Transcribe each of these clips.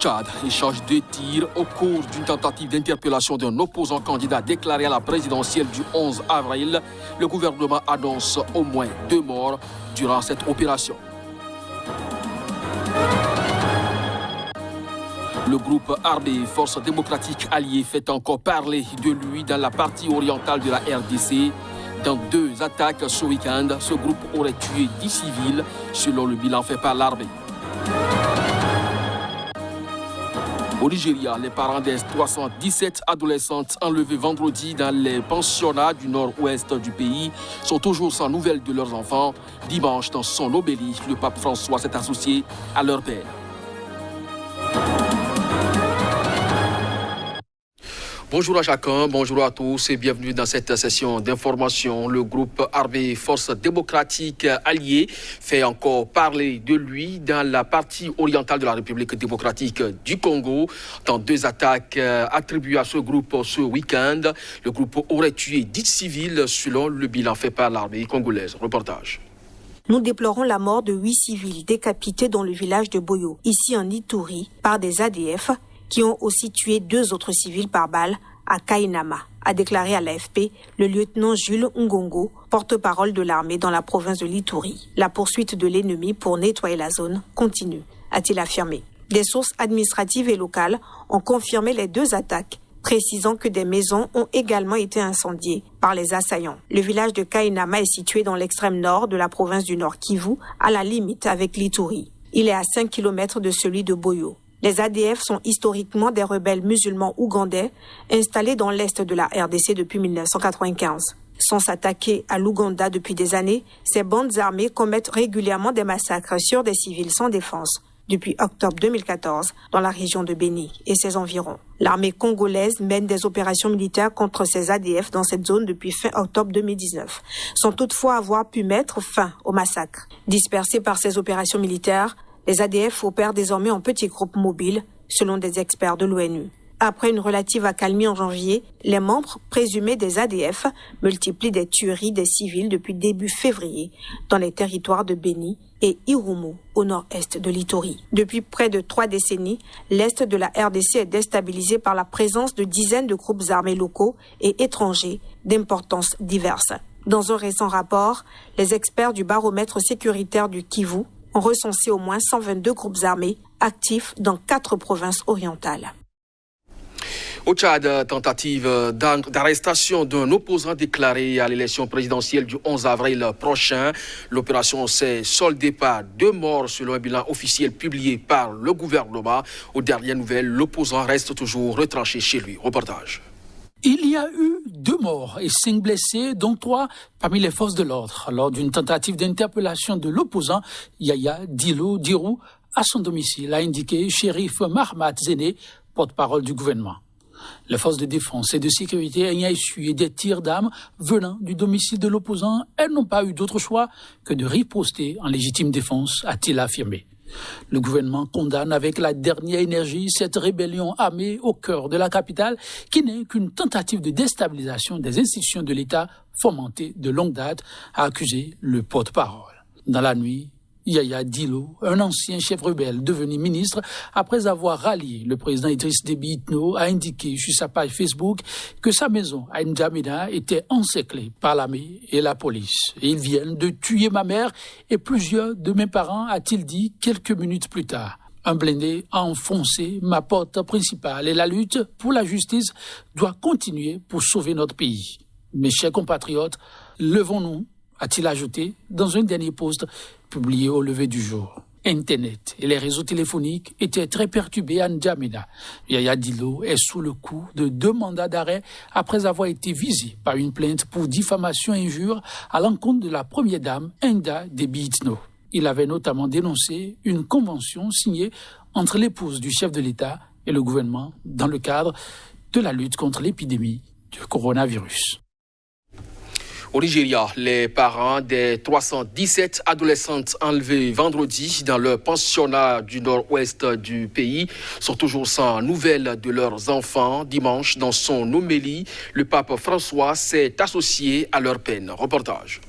Tchad, échange de tirs au cours d'une tentative d'interpellation d'un opposant candidat déclaré à la présidentielle du 11 avril. Le gouvernement annonce au moins 2 morts durant cette opération. Le groupe armé Forces démocratiques alliées fait encore parler de lui dans la partie orientale de la RDC. Dans 2 attaques ce week-end, ce groupe aurait tué 10 civils, selon le bilan fait par l'armée. Au Nigeria, les parents des 317 adolescentes enlevées vendredi dans les pensionnats du nord-ouest du pays sont toujours sans nouvelles de leurs enfants. Dimanche, dans son homélie, le pape François s'est associé à leur père. Bonjour à chacun, bonjour à tous et bienvenue dans cette session d'information. Le groupe armé Forces démocratiques alliées fait encore parler de lui dans la partie orientale de la République démocratique du Congo. Dans 2 attaques attribuées à ce groupe ce week-end, le groupe aurait tué 10 civils selon le bilan fait par l'armée congolaise. Reportage. Nous déplorons la mort de 8 civils décapités dans le village de Boyo, ici en Ituri, par des ADF, qui ont aussi tué 2 autres civils par balle à Kainama, a déclaré à l'AFP le lieutenant Jules Ngongo, porte-parole de l'armée dans la province de l'Ituri. La poursuite de l'ennemi pour nettoyer la zone continue, a-t-il affirmé. Des sources administratives et locales ont confirmé les 2 attaques, précisant que des maisons ont également été incendiées par les assaillants. Le village de Kainama est situé dans l'extrême nord de la province du Nord Kivu, à la limite avec l'Ituri. Il est à 5 km de celui de Boyo. Les ADF sont historiquement des rebelles musulmans ougandais installés dans l'est de la RDC depuis 1995. Sans s'attaquer à l'Ouganda depuis des années, ces bandes armées commettent régulièrement des massacres sur des civils sans défense depuis octobre 2014 dans la région de Béni et ses environs. L'armée congolaise mène des opérations militaires contre ces ADF dans cette zone depuis fin octobre 2019, sans toutefois avoir pu mettre fin au massacre. Dispersés par ces opérations militaires, les ADF opèrent désormais en petits groupes mobiles, selon des experts de l'ONU. Après une relative accalmie en janvier, les membres présumés des ADF multiplient des tueries des civils depuis début février dans les territoires de Béni et Irumu, au nord-est de l'Ituri. Depuis près de 3 décennies, l'est de la RDC est déstabilisé par la présence de dizaines de groupes armés locaux et étrangers d'importances diverses. Dans un récent rapport, les experts du baromètre sécuritaire du Kivu ont recensé au moins 122 groupes armés actifs dans 4 provinces orientales. Au Tchad, tentative d'arrestation d'un opposant déclaré à l'élection présidentielle du 11 avril prochain. L'opération s'est soldée par 2 morts selon un bilan officiel publié par le gouvernement. Aux dernières nouvelles, l'opposant reste toujours retranché chez lui. Reportage. Il y a eu 2 morts et 5 blessés, dont 3 parmi les forces de l'ordre, lors d'une tentative d'interpellation de l'opposant Yaya Dirou à son domicile, a indiqué Shérif Mahmat Zéné, porte-parole du gouvernement. Les forces de défense et de sécurité ayant essuyé des tirs d'armes venant du domicile de l'opposant, elles n'ont pas eu d'autre choix que de riposter en légitime défense, a-t-il affirmé. Le gouvernement condamne avec la dernière énergie cette rébellion armée au cœur de la capitale qui n'est qu'une tentative de déstabilisation des institutions de l'État fomentée de longue date, a accusé le porte-parole. Dans la nuit, Yaya Dilo, un ancien chef rebelle devenu ministre, après avoir rallié le président Idriss Déby Itno, a indiqué sur sa page Facebook que sa maison à N'Djamena était encerclée par l'armée et la police. Et ils viennent de tuer ma mère et plusieurs de mes parents, a-t-il dit quelques minutes plus tard. Un blindé a enfoncé ma porte principale et la lutte pour la justice doit continuer pour sauver notre pays. Mes chers compatriotes, levons-nous, a-t-il ajouté dans un dernier post publié au lever du jour. Internet et les réseaux téléphoniques étaient très perturbés à N'Djamena. Yaya Dilo est sous le coup de 2 mandats d'arrêt après avoir été visé par une plainte pour diffamation et injure à l'encontre de la première dame Nda Déby Itno. Il avait notamment dénoncé une convention signée entre l'épouse du chef de l'État et le gouvernement dans le cadre de la lutte contre l'épidémie du coronavirus. Au Nigeria, les parents des 317 adolescentes enlevées vendredi dans leur pensionnat du nord-ouest du pays sont toujours sans nouvelles de leurs enfants. Dimanche, dans son homélie, le pape François s'est associé à leur peine. Reportage.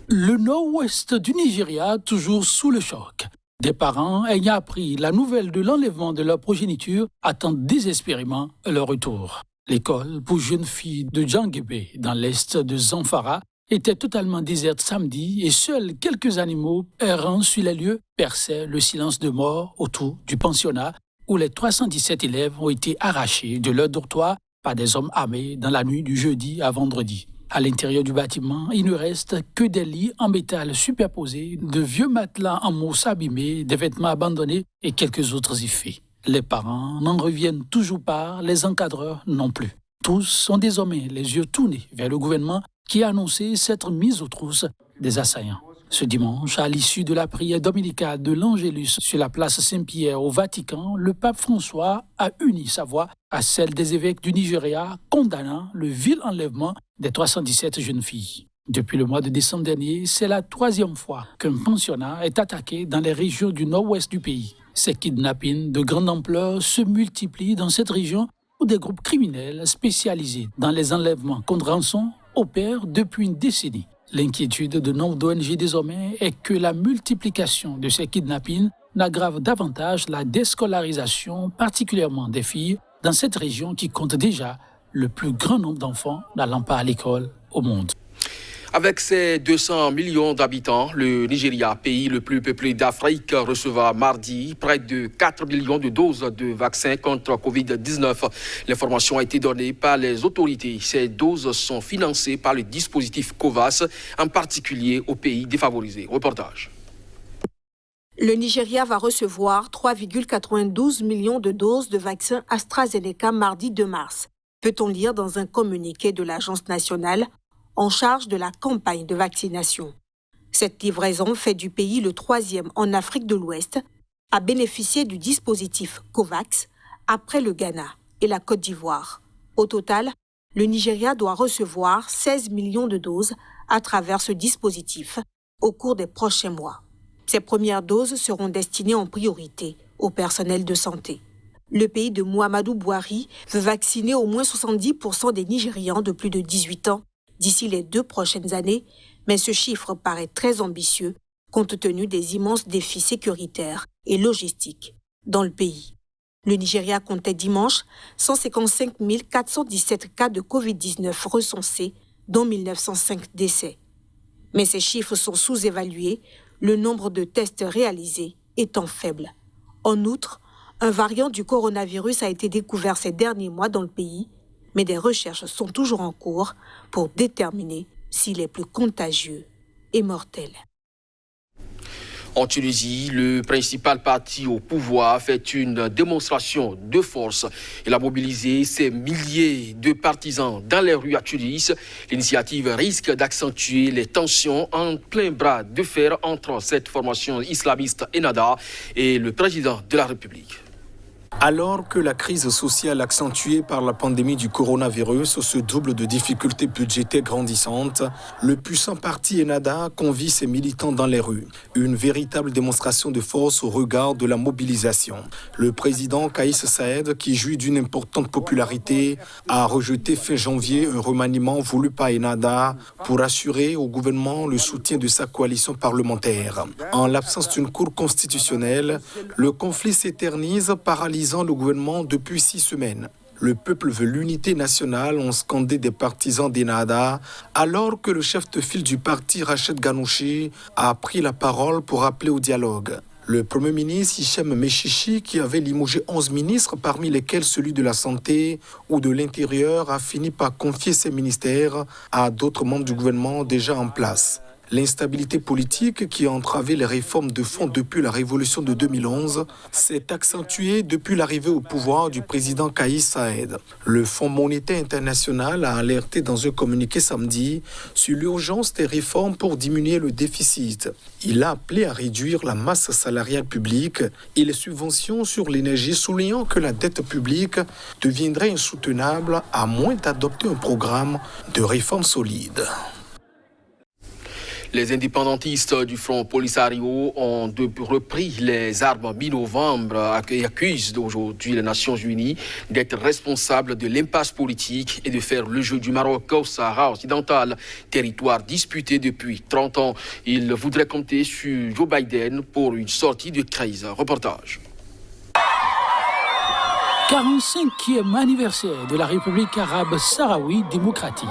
Le nord-ouest du Nigeria, toujours sous le choc. Des parents ayant appris la nouvelle de l'enlèvement de leur progéniture attendent désespérément leur retour. L'école pour jeunes filles de Djanguébé, dans l'est de Zamfara, était totalement déserte samedi et seuls quelques animaux errant sur les lieux perçaient le silence de mort autour du pensionnat où les 317 élèves ont été arrachés de leur dortoir par des hommes armés dans la nuit du jeudi à vendredi. À l'intérieur du bâtiment, il ne reste que des lits en métal superposés, de vieux matelas en mousse abîmés, des vêtements abandonnés et quelques autres effets. Les parents n'en reviennent toujours pas, les encadreurs non plus. Tous ont désormais les yeux tournés vers le gouvernement qui a annoncé s'être mis aux trousses des assaillants. Ce dimanche, à l'issue de la prière dominicale de l'Angélus sur la place Saint-Pierre au Vatican, le pape François a uni sa voix à celle des évêques du Nigeria, condamnant le vil enlèvement des 317 jeunes filles. Depuis le mois de décembre dernier, c'est la 3e fois qu'un pensionnat est attaqué dans les régions du nord-ouest du pays. Ces kidnappings de grande ampleur se multiplient dans cette région où des groupes criminels spécialisés dans les enlèvements contre rançon opèrent depuis une décennie. L'inquiétude de nombre d'ONG désormais est que la multiplication de ces kidnappings n'aggrave davantage la déscolarisation, particulièrement des filles, dans cette région qui compte déjà le plus grand nombre d'enfants n'allant pas à l'école au monde. Avec ses 200 millions d'habitants, le Nigeria, pays le plus peuplé d'Afrique, recevra mardi près de 4 millions de doses de vaccins contre Covid-19. L'information a été donnée par les autorités. Ces doses sont financées par le dispositif COVAX, en particulier aux pays défavorisés. Reportage. Le Nigeria va recevoir 3,92 millions de doses de vaccins AstraZeneca mardi 2 mars. Peut-on lire dans un communiqué de l'Agence nationale en charge de la campagne de vaccination. Cette livraison fait du pays le 3e en Afrique de l'Ouest à bénéficier du dispositif COVAX après le Ghana et la Côte d'Ivoire. Au total, le Nigeria doit recevoir 16 millions de doses à travers ce dispositif au cours des prochains mois. Ces premières doses seront destinées en priorité au personnel de santé. Le pays de Muhammadu Buhari veut vacciner au moins 70% des Nigérians de plus de 18 ans d'ici les 2 prochaines années, mais ce chiffre paraît très ambitieux compte tenu des immenses défis sécuritaires et logistiques dans le pays. Le Nigeria comptait dimanche 155 417 cas de Covid-19 recensés, dont 1905 décès. Mais ces chiffres sont sous-évalués, le nombre de tests réalisés étant faible. En outre, un variant du coronavirus a été découvert ces derniers mois dans le pays, mais des recherches sont toujours en cours pour déterminer s'il est plus contagieux et mortel. En Tunisie, le principal parti au pouvoir fait une démonstration de force. Il a mobilisé ses milliers de partisans dans les rues à Tunis. L'initiative risque d'accentuer les tensions en plein bras de fer entre cette formation islamiste Ennahda et le président de la République. Alors que la crise sociale accentuée par la pandémie du coronavirus se double de difficultés budgétaires grandissantes, le puissant parti Ennahda convie ses militants dans les rues. Une véritable démonstration de force au regard de la mobilisation. Le président Kaïs Saïed, qui jouit d'une importante popularité, a rejeté fin janvier un remaniement voulu par Ennahda pour assurer au gouvernement le soutien de sa coalition parlementaire. En l'absence d'une cour constitutionnelle, le conflit s'éternise, paralysant le gouvernement depuis 6 semaines. Le peuple veut l'unité nationale, ont scandé des partisans d'Ennahda, alors que le chef de file du parti, Rached Ghannouchi, a pris la parole pour appeler au dialogue. Le Premier ministre Hichem Mechichi, qui avait limogé 11 ministres, parmi lesquels celui de la Santé ou de l'Intérieur, a fini par confier ses ministères à d'autres membres du gouvernement déjà en place. L'instabilité politique qui a entravé les réformes de fond depuis la révolution de 2011 s'est accentuée depuis l'arrivée au pouvoir du président Kaïs Saïed. Le Fonds monétaire international a alerté dans un communiqué samedi sur l'urgence des réformes pour diminuer le déficit. Il a appelé à réduire la masse salariale publique et les subventions sur l'énergie, soulignant que la dette publique deviendrait insoutenable à moins d'adopter un programme de réforme solide. Les indépendantistes du Front Polisario ont repris les armes mi-novembre et accusent aujourd'hui les Nations Unies d'être responsables de l'impasse politique et de faire le jeu du Maroc au Sahara occidental, territoire disputé depuis 30 ans. Ils voudraient compter sur Joe Biden pour une sortie de crise. Reportage. 45e anniversaire de la République arabe sahraoui démocratique.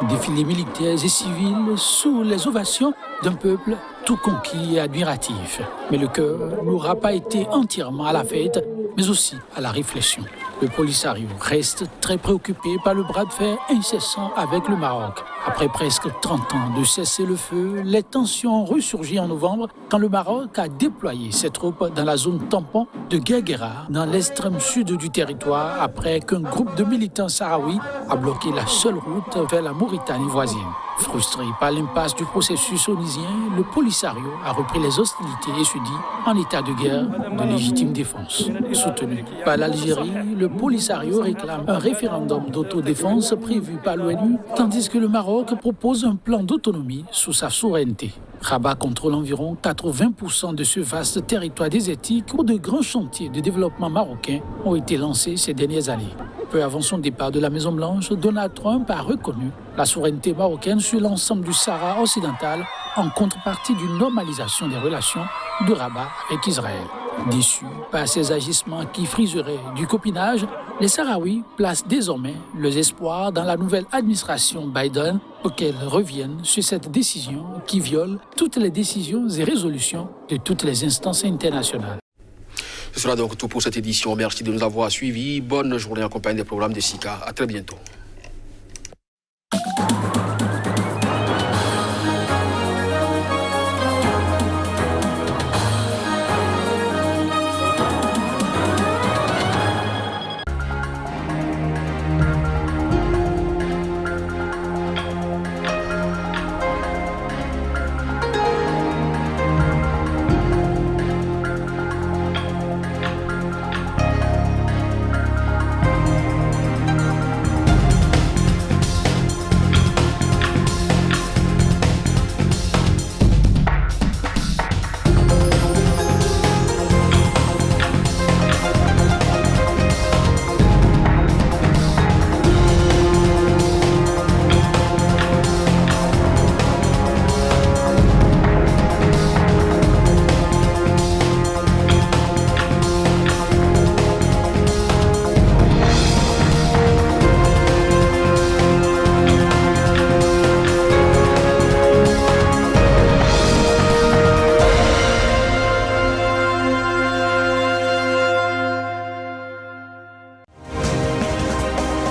Défilés militaires et civils sous les ovations d'un peuple tout conquis et admiratif. Mais le cœur n'aura pas été entièrement à la fête, mais aussi à la réflexion. Le Polisario reste très préoccupé par le bras de fer incessant avec le Maroc. Après presque 30 ans de cessez-le-feu, les tensions ont ressurgi en novembre quand le Maroc a déployé ses troupes dans la zone tampon de Guéguéra, dans l'extrême sud du territoire, après qu'un groupe de militants sahraouis a bloqué la seule route vers la Mauritanie voisine. Frustré par l'impasse du processus onusien, le Polisario a repris les hostilités et se dit en état de guerre de légitime défense. Soutenu par l'Algérie, le Polisario réclame un référendum d'autodéfense prévu par l'ONU, tandis que le Maroc propose un plan d'autonomie sous sa souveraineté. Rabat contrôle environ 80% de ce vaste territoire désertique où de grands chantiers de développement marocain ont été lancés ces dernières années. Peu avant son départ de la Maison-Blanche, Donald Trump a reconnu la souveraineté marocaine sur l'ensemble du Sahara occidental en contrepartie d'une normalisation des relations de Rabat avec Israël. Déçus par ces agissements qui friseraient du copinage, les Sahraouis placent désormais leurs espoirs dans la nouvelle administration Biden, auquel reviennent sur cette décision qui viole toutes les décisions et résolutions de toutes les instances internationales. Ce sera donc tout pour cette édition. Merci de nous avoir suivis. Bonne journée en compagnie des programmes de SICA. À très bientôt.